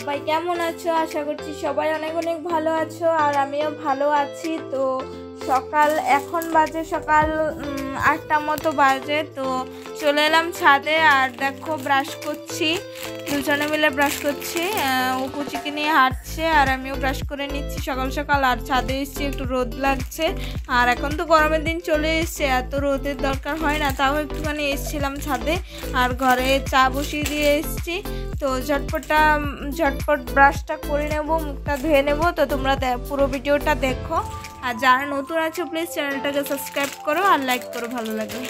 সবাই কেমন আছো? আশা করছি সবাই অনেক অনেক ভালো আছো আর আমিও ভালো আছি। তো সকাল এখন বাজে সকাল 8টার মতো বাজে। তো চলে এলাম ছাদে আর দেখো ব্রাশ করছি, দুজনে মিলে ব্রাশ করছি। ও কুচিকে নিয়ে হাঁটছে আর আমিও ব্রাশ করে নিচ্ছি সকাল সকাল। আর ছাদে এসেছি, একটু রোদ লাগছে আর এখন তো গরমের দিন চলে এসছে, এত রোদের দরকার হয় না, তাও একটুখানি এসেছিলাম ছাদে আর ঘরে চা বসিয়ে দিয়ে এসেছি। তো ঝটপট ব্রাশটা করে নেব, মুখটা ধুয়ে নেব। তো তোমরা পুরো ভিডিওটা দেখো আর যারা নতুন আছো প্লিজ চ্যানেলটাকে সাবস্ক্রাইব করো আর লাইক করো, ভালো লাগে।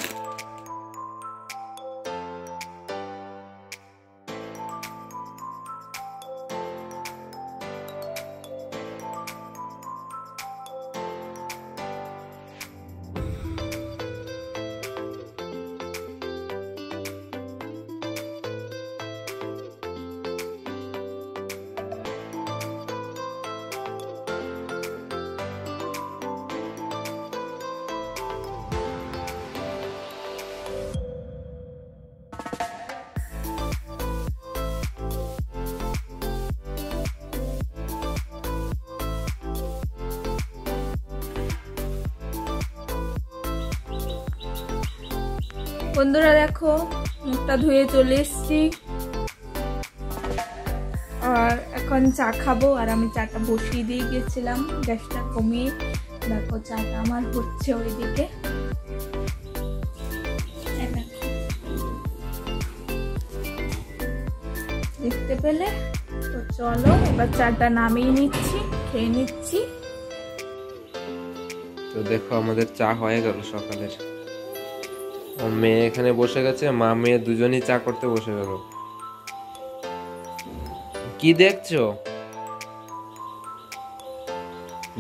বন্ধুরা দেখো মুখটা ধুয়ে চলে এসেছি আর এখন চা খাবো। আর আমি চাটা বসিয়ে দিয়ে গেছিলাম, গ্যাসটা কমিয়ে। দেখো চাটা আমার হচ্ছে ওইদিকে, দেখতে পেলে। তো চলো এবার চাটা নামিয়ে নিচ্ছি, খেয়ে নিচ্ছি। তো দেখো আমাদের চা হয়ে গেল সকালের। মেয়ে এখানে বসে গেছে, মা মেয়ে দুজনেই চা করতে বসে গেল। কি দেখছো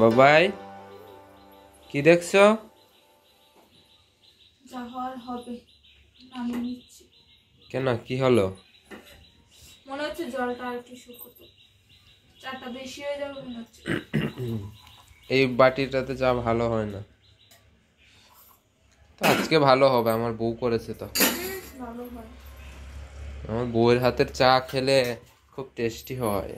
বাবাই, কি দেখছো? যা হওয়ার হবে নামিয়ে নিচ্ছি। কেন, কি হলো? মনে হচ্ছে জলটা আর একটু শুকোতো, চাটা বেশি হয়ে যাবে মনে হচ্ছে। এই বাটিটাতে চা ভালো হয় না, তো আজকে ভালো হবে, আমার বউ করেছে তো ভালো হয়। আমার বউয়ের হাতের চা খেলে খুব টেস্টি হয়।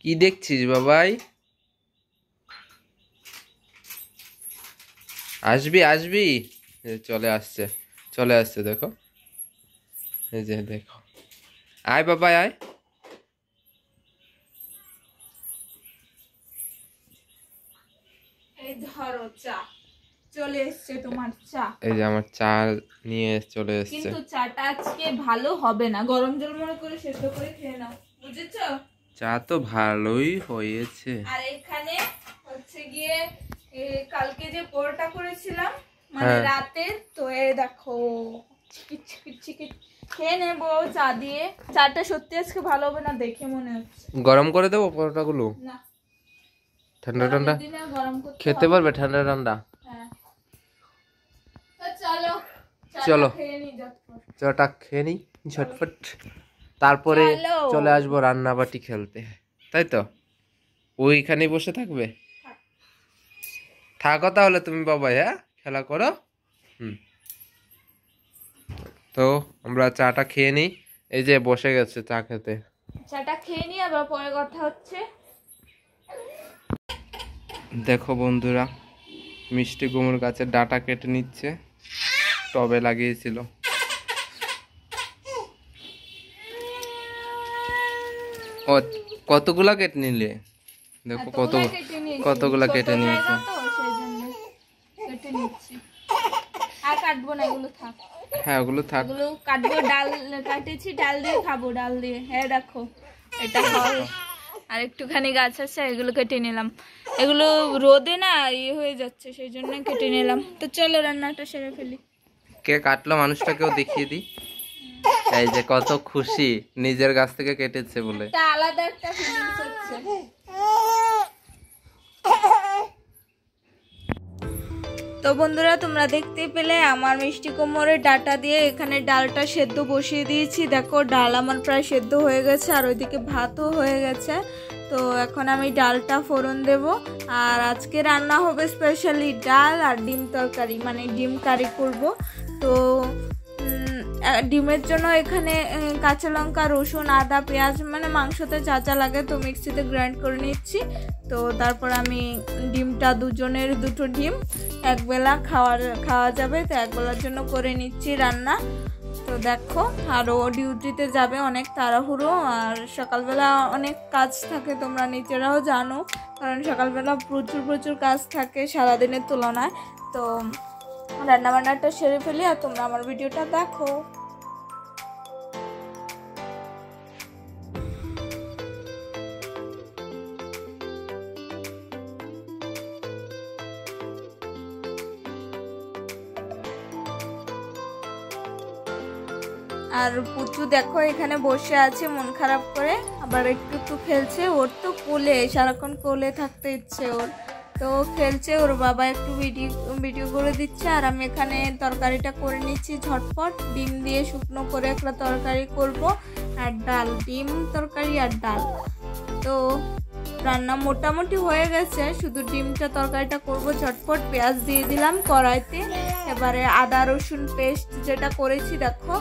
কি দেখছিস বাবাই? আসবি আসবি, চলে আসছে দেখো, এই যে দেখো, আয় বাবাই আয়। এই ধরো চা চলে এসছে, তোমার চা। এই যে আমার চা নিয়ে চলে এসছে। কিন্তু চাটা আজকে ভালো হবে না, গরম জল মনে করে সেদ্ধ করে খেয়ে নাও, বুঝেছো? চা তো ভালোই হয়েছে। আর এখানে হচ্ছে গিয়ে কালকে যে পরোটা করেছিলাম মানে রাতে, তো এই দেখো খেয়ে নেবো চা দিয়ে। চাটা সত্যি আজকে ভালো হবে না দেখে মনে হচ্ছে। গরম করে দেবো পরোটাগুলো? না, ঠান্ডা ঠান্ডা গরম খেতে পারবে? ঠান্ডা ঠান্ডা। হ্যাঁ, চলো চলো ঝটপট। চাটা খেয়ে নিই ঝটপট, তারপরে চলে আসবো রান্নাবাটি খেলতে, তাই তো? ওইখানে বসে থাকবে? থাকো তাহলে তুমি বাবাই, হ্যাঁ খেলা করো। তো আমরা চাটা খেয়ে নিই, এই যে বসে গেছে চা খেতে। চাটা খেয়ে নিই, আবার পরে কথা হচ্ছে। দেখো বন্ধুরা, মিষ্টি কুমড়োর গাছের ডাঁটা কেটে নিচ্ছে, টবে লাগিয়েছিল। ও কতগুলা কেটে নিলে? দেখো কতগুলা কেটে নিয়েছে। আর কাটবো না, এগুলো থাক। হ্যাঁ ওগুলো থাক, এগুলো কাটবো, ডাল কাটেছি, ডাল দিয়ে খাবো, ডাল দিয়ে। হ্যাঁ দেখো এটা ফল আর একটুখানি গাছ আছে, এগুলো কেটে নিলাম। এগুলো রোদে না ইয়ে হয়ে যাচ্ছে, সেই জন্য কেটে নিলাম। তো চলো রান্নাটা সেরে ফেলি। কে কাটলো মানুষটাকেও দেখিয়ে দিই। এই যে কত খুশি, নিজের গাছ থেকে কেটেছে বলে। একটা আলাদা একটা ফিলিংস হচ্ছে। তো বন্ধুরা তোমরা দেখতে পেলে আমার মিষ্টি কুমড়োর ডাঁটা দিয়ে এখানে ডালটা সেদ্ধ বসিয়ে দিয়েছি। দেখো ডাল আমার প্রায় সেদ্ধ হয়ে গেছে আর ওইদিকে ভাতও হয়ে গেছে। তো এখন আমি ডালটা ফোড়ন দেব। আর আজকে রান্না হবে স্পেশালি ডাল আর ডিম তরকারি, মানে ডিম কারি করব। তো ডিমের জন্য এখানে কাঁচা লঙ্কা, রসুন, আদা, পেঁয়াজ, মানে মাংসতে যা যা লাগে তো মিক্সিতে গ্রাইন্ড করে নিচ্ছি। তো তারপর আমি ডিমটা, দুজনের দুটো ডিম, একবেলা খাওয়া যাবে, তো একবেলার জন্য করে নিচ্ছি রান্না। তো দেখো, আরও ডিউটিতে যাবে, অনেক তাড়াহুড়ো, আর সকালবেলা অনেক কাজ থাকে, তোমরা নিজেরাও জানো, কারণ সকালবেলা প্রচুর কাজ থাকে সারাদিনের তুলনায়। তো রান্নাবান্নাটা সেরে ফেলি আর তোমরা আমার ভিডিওটা দেখো। আর পুচু দেখো এখানে বসে আছে মন খারাপ করে, আবার একটু খেলছে। ওর তো কোলে, সারাক্ষণ কোলে থাকতে ইচ্ছে ওর, তো খেলছে। ওর বাবা একটু ভিডিও করে দিচ্ছে, আর আমি এখানে তরকারিটা করে নিচ্ছি ঝটপট। ডিম দিয়ে শুকনো করে একটা তরকারি করব, আর ডাল, ডিম তরকারি আর ডাল। তো রান্না মোটামুটি হয়ে গেছে, শুধু ডিমটা তরকারিটা করব ঝটপট। পেঁয়াজ দিয়ে দিলাম কড়াইতে, এবারে আদা রসুন পেস্ট যেটা করেছি দেখো,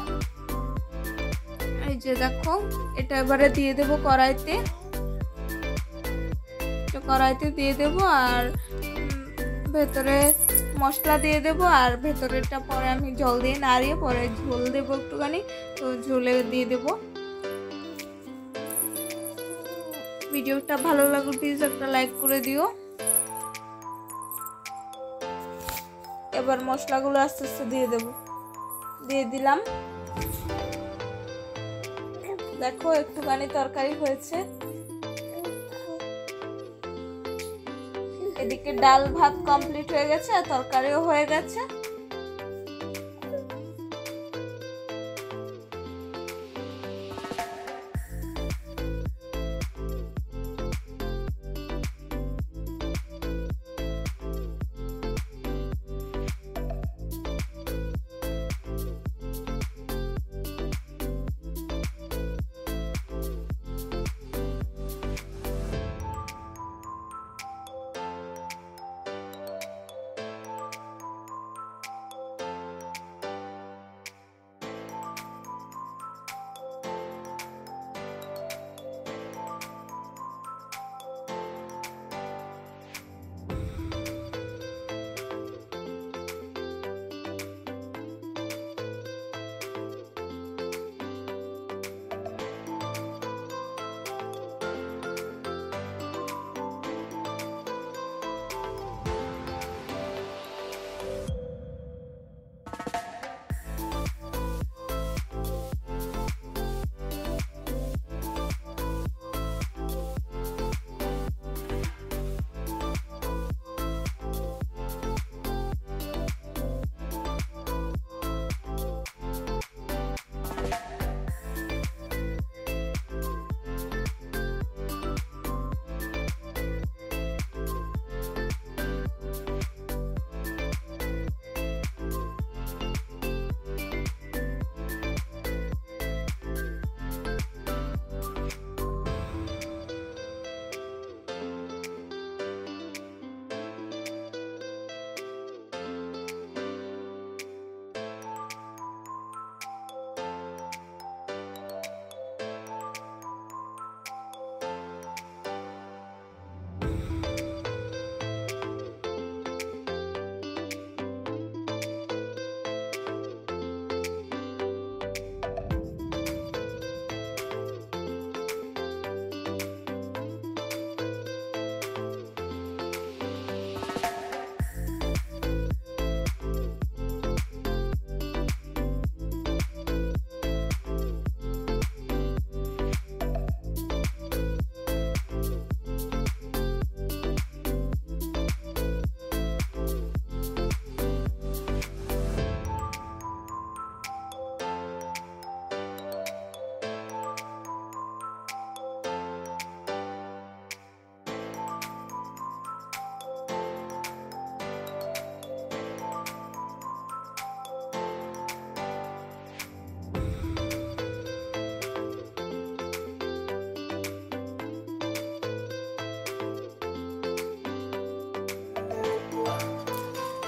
এই যে দেখো, এটা এবারে দিয়ে দেব কড়াইতে দিয়ে দেব। আর ভেতরে মশলা দিয়ে দেব, আর ভেতরেরটা পরে আমি জল দিয়ে নাড়িয়ে পরে ঝোল দেব একটুখানি, তো ঝোলে দিয়ে দেব। ভিডিওটা ভালো লাগলে প্লিজ একটা লাইক করে দিও। এবার মশলাগুলো আস্তে আস্তে দিয়ে দিলাম। দেখো একটুখানি তরকারি হয়েছে, এদিকে ডাল ভাত কমপ্লিট হয়ে গেছে আর তরকারিও হয়ে গেছে।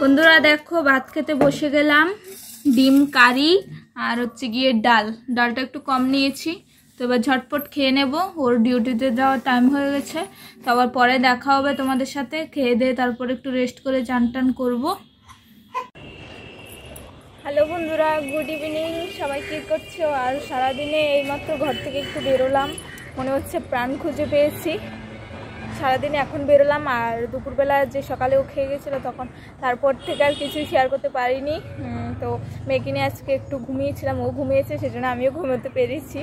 বন্ধুরা দেখো ভাত খেতে বসে গেলাম, ডিম কারি আর হচ্ছে গিয়ে ডালটা একটু কম নিয়েছি। তো এবার ঝটপট খেয়ে নেব, ওর ডিউটিতে যাওয়ার টাইম হয়ে গেছে। তো আবার পরে দেখা হবে তোমাদের সাথে। খেয়ে দিয়ে তারপর একটু রেস্ট করে চান টান করবো। হ্যালো বন্ধুরা, গুড ইভিনিং। সবাই কী করছো? আর সারাদিনে এইমাত্র ঘর থেকে একটু বেরোলাম, মনে হচ্ছে প্রাণ খুঁজে পেয়েছি। সারাদিনে এখন বেরোলাম, আর দুপুরবেলা যে সকালেও খেয়ে গেছিলো তখন, তারপর থেকে আর কিছুই শেয়ার করতে পারিনি। তো মেয়েকে নিয়ে আজকে একটু ঘুমিয়েছিলাম, ও ঘুমিয়েছে, সেজন্য আমিও ঘুমোতে পেরেছি।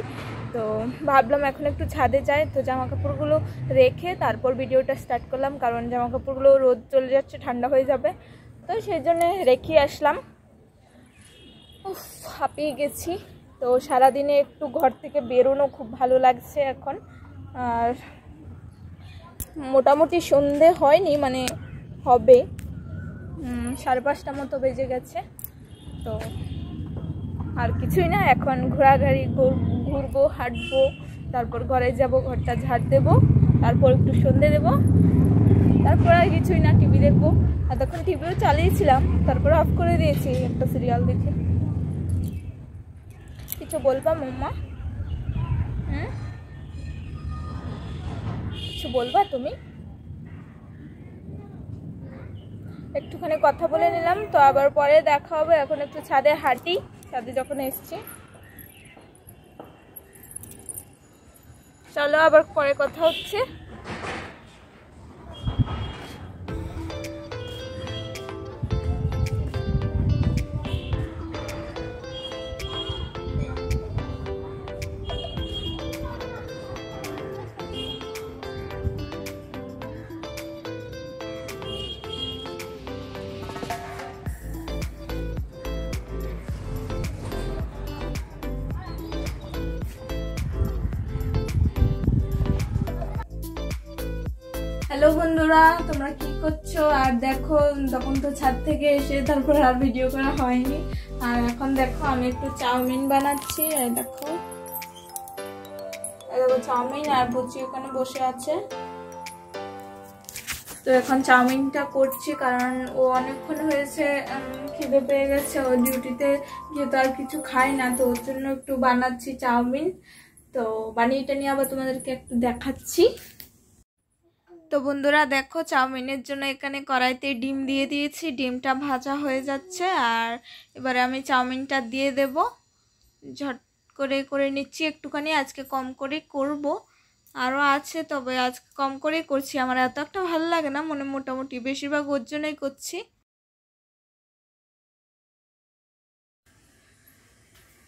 তো ভাবলাম এখন একটু ছাদে যাই, তো জামাকাপড়গুলো রেখে তারপর ভিডিওটা স্টার্ট করলাম, কারণ জামাকাপড়গুলো রোদ চলে যাচ্ছে, ঠান্ডা হয়ে যাবে, তো সেই জন্য রেখে আসলাম। হাঁপিয়ে গেছি। তো সারাদিনে একটু ঘর থেকে বেরোনো খুব ভালো লাগছে এখন। আর মোটামুটি সন্ধে হয়নি, মানে হবে 5:30 মতো বেজে গেছে। তো আর কিছুই না, এখন ঘোরাঘুরি ঘুরবো, হাঁটবো, তারপর ঘরে যাব, ঘরটা ঝাড় দেবো, তারপর একটু সন্ধে দেবো, তারপর আর কিছুই না, টিভি দেখবো। আর তখন টিভিও চালিয়েছিলাম, তারপর অফ করে দিয়েছি একটা সিরিয়াল দেখে। কিছু বলবা মাম্মা? কিছু বলবা তুমি? একটুখানি কথা বলে নিলাম, তো আবার পরে দেখা হবে। এখন একটু ছাদে হাঁটি, ছাদে যখন এসছি। চলো আবার পরে কথা হচ্ছে। হ্যালো বন্ধুরা, তোমরা কি করছো? আর দেখো তখন তো ছাদ থেকে এসে তারপর আর ভিডিও করা হয়নি। আর এখন দেখো আমি একটু চাউমিন বানাচ্ছি। আর দেখো চাউমিন, আর বুচি ওখানে বসে আছে। তো এখন চাউমিনটা করছি, কারণ ও অনেকক্ষণ হয়েছে খিদে পেয়ে গেছে। ও ডিউটিতে গিয়ে তো আর কিছু খায় না, তো ওর জন্য একটু বানাচ্ছি চাউমিন। তো বানিয়েটা নিয়ে আবার তোমাদেরকে একটু দেখাচ্ছি। তো বন্ধুরা দেখো, চাউমিনের জন্য এখানে কড়াইতে ডিম দিয়ে দিয়েছি, ডিমটা ভাজা হয়ে যাচ্ছে। আর এবারে আমি চাউমিনটা দিয়ে দেব, ঝট করে নিচ্ছি একটুখানি। আজকে কম করে করব, আরও আছে, তবে আজকে কম করেই করছি। আমার এত একটা ভালো লাগে না, মনে মোটামুটি বেশিরভাগ ওর জন্যই করছি।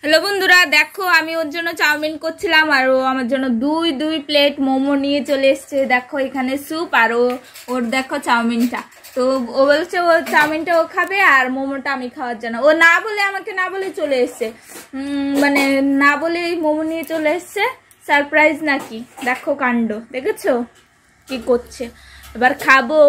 হ্যালো বন্ধুরা দেখো, আমি ওর জন্য চাউমিন করছিলাম, আর ও আমার জন্য দুই প্লেট মোমো নিয়ে চলে এসছে। দেখো এখানে স্যুপ, আর ওর দেখো চাউমিনটা। তো ও বলছে ও চাউমিনটা ও খাবে, আর মোমোটা আমি খাওয়ার জন্য। ও না বলে, আমাকে না বলে চলে এসছে, মানে না বলে মোমো নিয়ে চলে এসছে। সারপ্রাইজ নাকি? দেখো কাণ্ড, দেখেছো কি করছে। এবার খাবো।